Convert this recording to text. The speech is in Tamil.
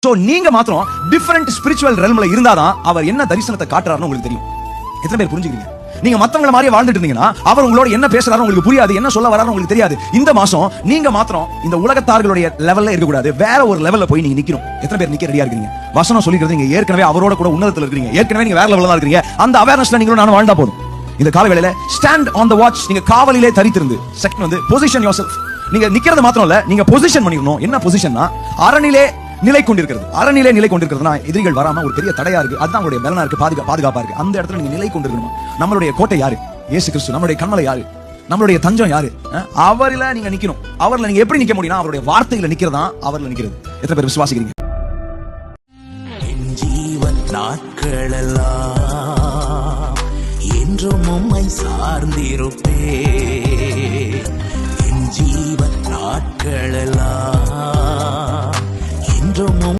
சோ நீங்க மாத்திரம் டிஃபரெண்ட் ஸ்பிரிச்சுவல் ரெல்ம்ல இருந்தாதான் அவர் என்ன தரிசனத்தை காட்டுறாருன்னு உங்களுக்கு தெரியும். எத்தனை பேர் புரிஞ்சுக்கிறீங்க? நீங்க மத்தவங்கள மாதிரி வாழ்ந்துட்டு இருந்தீங்கன்னா அவர் உங்களோட என்ன பேசுறாரு உங்களுக்கு புரியாது, என்ன சொல்ல வராரு உங்களுக்கு தெரியாது. இந்த மாசம் நீங்க மாத்திரம் இந்த உலகத்தார்களுடைய லெவல்ல இருக்க கூடாது, வேற ஒரு லெவல்ல போய் நீங்க நிக்கணும். எத்தனை பேர் நிக்க ரெடியா இருக்கீங்க? வசனம் சொல்லிக்கிறது நீங்க ஏற்கனவே அவரோட கூட உன்னதத்துல இருக்கீங்க, ஏற்கனவே நீங்க வேற லெவல்ல தான் இருக்கீங்க. அந்த அவேர்னஸ்ல நீங்களும் நானும் வாழ்ந்தா போதும். இந்த கால வேளையில ஸ்டாண்ட் ஆன் தி வாட்ச், நீங்க காவலிலே தரித்திருந்து. செகண்ட் வந்து பொசிஷன் யுவர்செல்ஃப். நீங்க நிக்கிறது மாத்திரம் இல்ல, நீங்க பொசிஷன் பண்ணிக்கணும். என்ன பொசிஷன்னா அரணிலே நிலை கொண்டிருக்கிறது. அறநிலை நிலை கொண்டிருக்கிறதுனா எதிரிகள் வராம ஒரு பெரிய தடையா இருக்கு, அதுதான் உங்களுடைய பலனா இருக்கு, பாதுகாப்பா இருக்கு. அந்த இடத்துல நீங்க நிலை கொண்டிருக்கணும். நம்மளுடைய கோட்டை யாரு? இயேசு கிறிஸ்து. நம்மளுடைய கண்மலை யாரு? நம்மளுடைய தஞ்சம் யாரு? அவர்ல நீங்க நிக்கணும். அவர்ல நீங்க எப்படி நிக்க முடியும்னா அவருடைய வார்த்தையில நிக்கிறதா அவர்ல நிக்கிறது. எத்தனை பேர் விசுவாசிக்கிறீங்க? என் ஜீவன் நாட்களெல்லாம் என்றும் உம்மை சார்ந்திருப்பே. என் ஜீவன் நாட்களெல்லாம் என்றும்